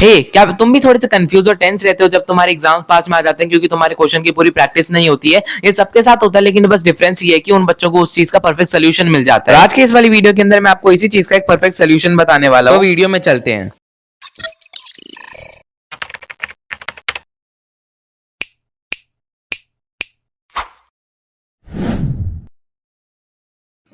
क्या तुम भी थोड़े से कंफ्यूज और टेंस रहते हो जब तुम्हारे एग्जाम पास में आ जाते हैं क्योंकि तुम्हारे क्वेश्चन की पूरी प्रैक्टिस नहीं होती है? ये सबके साथ होता है, लेकिन बस डिफरेंस ये है कि उन बच्चों को उस चीज का परफेक्ट सोल्यूशन मिल जाता है। आज की इस वाली वीडियो के अंदर मैं आपको इसी चीज का एक परफेक्ट सोल्यूशन बताने वाला हूँ। तो वीडियो में चलते हैं।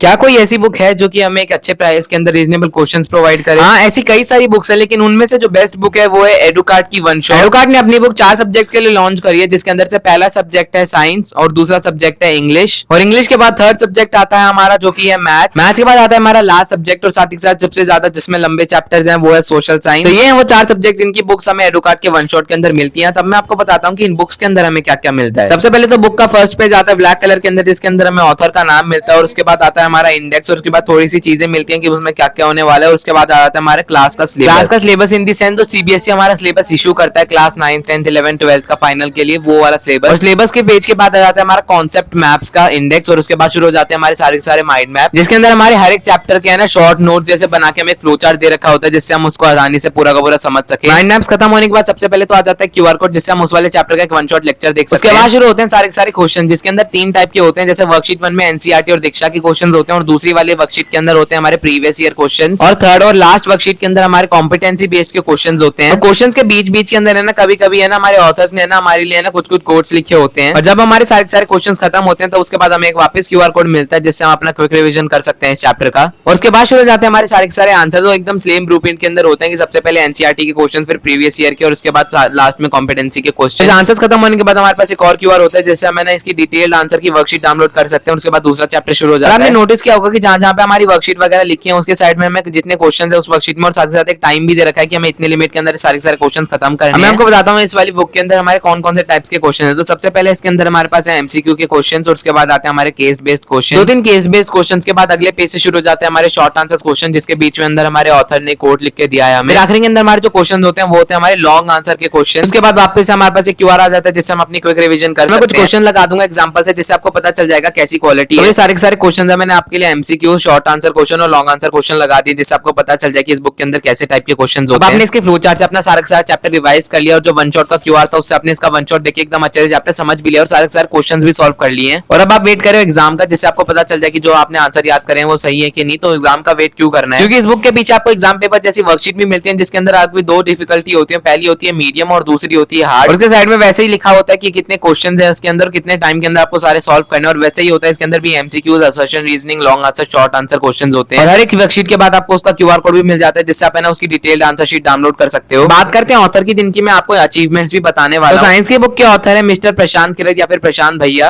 क्या कोई ऐसी बुक है जो कि हमें एक अच्छे प्राइस के अंदर रीजनेबल क्वेश्चंस प्रोवाइड करे? हाँ, ऐसी कई सारी बुक्स है, लेकिन उनमें से जो बेस्ट बुक है वो है एडुकार्ट की वन शॉट। एडुकार्ट ने अपनी बुक 4 सब्जेक्ट्स के लिए लॉन्च करी है, जिसके अंदर से पहला सब्जेक्ट है साइंस और दूसरा सब्जेक्ट है इंग्लिश, और इंग्लिश के बाद थर्ड सब्जेक्ट आता है हमारा जो कि है मैथ। मैथ के बाद आता है हमारा लास्ट सब्जेक्ट, और साथ ही साथ सबसे ज्यादा जिसमें लंबे चैप्टर्स हैं वो है सोशल साइंस। तो ये है वो 4 सब्जेक्ट जिनकी बुक्स हमें एडुकार्ट के वन शॉट के अंदर मिलती है। तब मैं आपको बताता हूँ कि इन बुक्स के अंदर हमें क्या क्या मिलता है। सबसे पहले तो बुक का फर्स्ट पेज आता है ब्लैक कलर के अंदर, जिसके अंदर हमें ऑथर का नाम मिलता है, और उसके बाद आता है हमारा इंडेक्स, और उसके बाद थोड़ी सी चीजें मिलती हैं कि उसमें क्या क्या होने वाला है। और उसके बाद आ जाता है हमारे क्लास का सिलेबस इन दी सेंस तो सीबीएसई हमारा सिलेबस इशू करता है क्लास 9, 10, 11, 12 का फाइनल के लिए, वो वाला सिलेबस। और सिलेबस के पेज के बाद आ जाता है हमारा कॉन्सेप्ट मैप्स का इंडेक्स, और उसके बाद शुरू हो जाते हैं हमारे सारे माइंड मैप, जिसके अंदर हमारे हर एक चैप्टर के है ना शॉर्ट नोट जैसे बना के हमें एक फ्लो चार्ट दे रखा होता है, जिससे हम उसको आसानी से पूरा का पूरा समझ सके। माइंड मैप्स खत्म होने के बाद सबसे पहले तो आ जाता है क्यूआर कोड, जिससे हम उस वाले चैप्टर का एक वन शॉट लेक्चर देख सकते हैं। उसके बाद शुरू होते हैं सारे क्वेश्चन, जिसके अंदर 3 टाइप के होते हैं। जैसे वर्कशीट 1 में एनसीईआरटी और दीक्षा के क्वेश्चन होते हैं, और दूसरी वाले वर्कशीट के अंदर होते हैं हमारे प्रीवियस ईयर क्वेश्चंस, और थर्ड और लास्ट वर्कशीट के अंदर हमारे कॉम्पिटेंसी बेस्ड के क्वेश्चंस होते हैं। क्वेश्चंस के बीच के अंदर है ना कभी है ना हमारे ऑथर्स ने ना हमारे लिए ना कुछ कोड्स लिखे होते हैं, और जब हमारे सारे क्वेश्चंस खत्म होते हैं तो उसके बाद हमें एक वापस क्यूआर कोड मिलता है, जिससे हम अपना क्विक रिवीजन कर सकते हैं इस चैप्टर का। और उसके बाद शुरू हो जाते हैं हमारे सारे आंसर, जो एकदम सेम ब्लूप्रिंट के अंदर होते हैं कि सबसे पहले एनसीईआरटी के क्वेश्चन, फिर प्रीवियस ईयर के, और उसके बाद लास्ट में कॉम्पिटेंसी के क्वेश्चन। आंसर्स खत्म होने के बाद हमारे पास एक और क्यूआर होता है, जिससे हम इसकी डिटेल्ड आंसर की वर्कशीट डाउनलोड कर सकते हैं। उसके बाद दूसरा चैप्टर शुरू हो जाता है। आपने नोटिस किया होगा कि जहां पे हमारी वर्कशीट वगैरह लिखी है उसके साइड में हमें जितने क्वेश्चन है उस वर्कशीट में, और साथ ही साथ एक टाइम भी दे रखा है कि हमें इतने लिमिट के अंदर सारे क्वेश्चन खत्म करने हैं। मैं आपको बताता हूँ इस वाली बुक के अंदर हमारे कौन कौन से टाइप्स के क्वेश्चन है। तो सबसे पहले इसके अंदर हमारे पास है एमसीक्यू के क्वेश्चन, और उसके बाद आते हैं हमारे case based question. 2-3 case based question के बाद अगले पेज से शुरू हो जाते हैं हमारे शॉर्ट आंसर क्वेश्चन, जिसके बीच में अंदर हमारे ऑथर ने कोड लिख के दिया है हमें। आखिरी के अंदर हमारे जो क्वेश्चन होते हैं वो होते हैं हमारे लॉन्ग आंसर के क्वेश्चन। उसके बाद वापस हमारे पास एक क्यूआर आ जाता है, जिससे हम अपनी क्विक रिवीजन कर सकते हैं। कुछ क्वेश्चन लगा दूंगा एग्जांपल से, जिससे आपको पता चल जाएगा कैसी क्वालिटी है। ये सारे क्वेश्चन है मैंने आपके लिए एमसीक्यू, शॉर्ट आंसर क्वेश्चन और लॉन्ग आंसर क्वेश्चन लगा दिए, जिससे आपको पता चल जाए कि इस बुक के अंदर कैसे टाइप के क्वेश्चंस होते हैं। आपने इसके फ्लो चार्ट से अपना सारा चैप्टर रिवाइज कर लिया, और जो वन शॉट का क्यूआर था उससे आपने इसका वन शॉट देखिए एकदम अच्छे से चैप्टर समझ भी लिया, और सारे क्वेश्चंस भी सॉल्व कर लिए हैं। और अब आप वेट करें एग्जाम का, जिससे आपको पता चल जाए कि जो आपने आंसर याद करे हैं वो सही है कि नहीं। तो एग्जाम का वेट क्यों करना है, क्योंकि इस बुक के पीछे आपको एग्जाम पेपर जैसी वर्कशीट भी मिलती है, जिसके अंदर आपकी 2 डिफिकल्टी होती है। पहली होती है मीडियम और दूसरी होती है हार्ड। और उसके साइड में वैसे ही लिखा होता है कि कितने क्वेश्चन है उसके अंदर, कितने टाइम के अंदर आपको सारे सॉल्व करने, और वैसे ही होता है इसके अंदर भी MCQs, assertion, reasoning, long answer, short answer question होते हैं। और हर एक वर्कशीट के बाद आपको उसका क्यूआर कोड भी मिल जाता है, जिससे आप उसकी डिटेल्ड आंसर शीट डाउनलोड कर सकते हो। बात करते हैं ऑथर की, जिनकी मैं आपको अचीवमेंट्स भी बताने वाला हूं। तो साइंस की बुक के ऑथर है मिस्टर प्रशांत किरत या फिर प्रशांत भैया।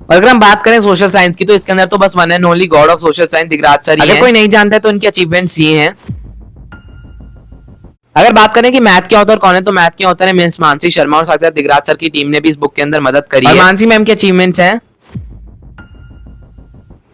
और अगर हम बात करें सोशल साइंस की, तो इसके अंदर तो बस one and only god of social science Digraj sir ही हैं। अगर कोई नहीं जानता है तो उनकी अचीवमेंट्स ये हैं। अगर बात करें कि मैथ के ऑथर कौन है, तो मैथ के ऑथर है मिस मानसी शर्मा, और साथ ही दिगराज सर की टीम ने भी इस बुक के अंदर मदद करी है। मानसी मैम की अचीवमेंट्स हैं।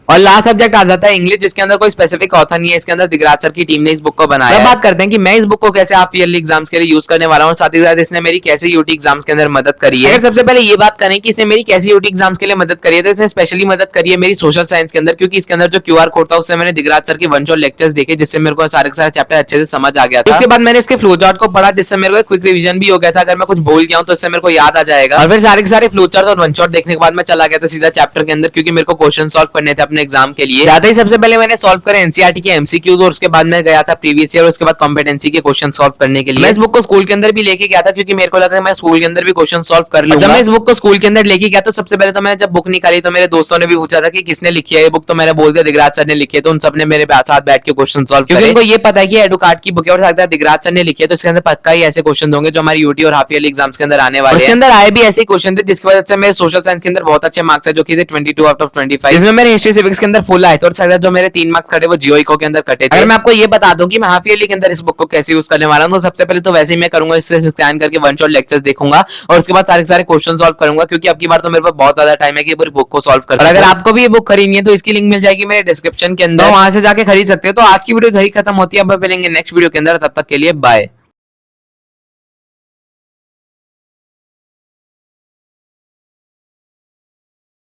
और लास्ट सब्जेक्ट आ जाता है इंग्लिश, जिसके अंदर कोई स्पेसिफिक ऑथर नहीं है, इसके अंदर दिगराज सर की टीम ने इस बुक को बनाया है। बात करते हैं कि मैं इस बुक को कैसे हाफ ईयरली एग्जाम्स के लिए यूज करने वाला हूं, साथ ही साथ इसने मेरी कैसे यूटी एग्जाम्स के अंदर मदद करी है। अगर सबसे पहले ये बात करें कि इसने मेरी कैसे यूटी एग्जाम्स के लिए मदद करी है, तो इसने स्पेशली मदद करी है मेरी सोशल साइंस के अंदर, क्योंकि इसके अंदर जो क्यूआर कोड था उससे मैंने दिगराज सर के वन शॉट लेक्चर्स देखे, जिससे मेरे को सारे चैप्टर अच्छे से समझ आ गया था। उसके बाद मैंने इसके फ्लो चार्ट को पढ़ा, जिससे मेरे को क्विक रिवीजन भी हो गया था। अगर मैं कुछ भूल गया हूं तो इससे मेरे को याद आ जाएगा। और फिर सारे फ्लो चार्ट और वन शॉट देखने के बाद मैं चला गया था सीधा चैप्टर के अंदर, क्योंकि मेरे को क्वेश्चन सॉल्व करने थे अपने एग्जाम के लिए। ही सबसे पहले मैंने सॉल्व करे एनसीईआरटी के एमसीक्यूज, और उसके बाद मैं गया था प्रीवियस ईयर, और उसके बाद कॉम्पिटेंसी के क्वेश्चन सॉल्व करने के लिए। मैं इस बुक को स्कूल के अंदर भी लेके गया था, क्योंकि मेरे को लगा मैं स्कूल के अंदर भी क्वेश्चन सॉल्व कर लूंगा। जब मैं इस बुक को स्कूल के अंदर लेके गया तो सबसे पहले तो मैंने जब बुक निकाली तो मेरे दोस्तों ने भी पूछा था कि किसने लिखी है ये बुक, तो मैंने बोल दिया दिगराज सर ने लिखी है। तो उन सबने मेरे साथ बैठ के क्वेश्चन सॉल्व किए, क्योंकि उनको ये पता है कि एडुकार्ट की बुक है और साथ दिगराज सर ने लिखी है, तो इसके अंदर पक्का ही ऐसे क्वेश्चन होंगे जो हमारी यूटी और हाफ ईयरली एग्जाम्स के अंदर आने वाले हैं। उसके अंदर आए भी ऐसे क्वेश्चन थे जिसकी वजह से मेरे सोशल साइंस के अंदर बहुत अच्छे मार्क्स है, जो कि 22 आउट ऑफ 25। इसमें मेरे हिस्ट्री सिविक्स के अंदर फुल आए थे, और जो मेरे 3 मार्क्स खड़े वो जियो इको के अंदर कटे थे। अगर मैं आपको ये बता दूं कि मैं हाफ ईयरली के अंदर इस बुक को कैसे यूज करने वाला हूं, तो सबसे पहले तो वैसे ही मैं करूंगा, इससे स्कैन करके वन शॉट लेक्चर्स देखूंगा, और उसके बाद सारे क्वेश्चन सॉल्व करूंगा, क्योंकि अब की बार तो मेरे पास बहुत ज्यादा टाइम है कि पूरी बुक को सॉल्व कर सकूं। और अगर आपको भी ये बुक खरीदनी है तो इसकी लिंक मिल जाएगी मेरे डिस्क्रिप्शन के अंदर, वहां से जाके खरीद सकते हो। तो आज की वीडियो यही खत्म होती है, अब मिलेंगे नेक्स्ट वीडियो के अंदर, तब तक के लिए बाय।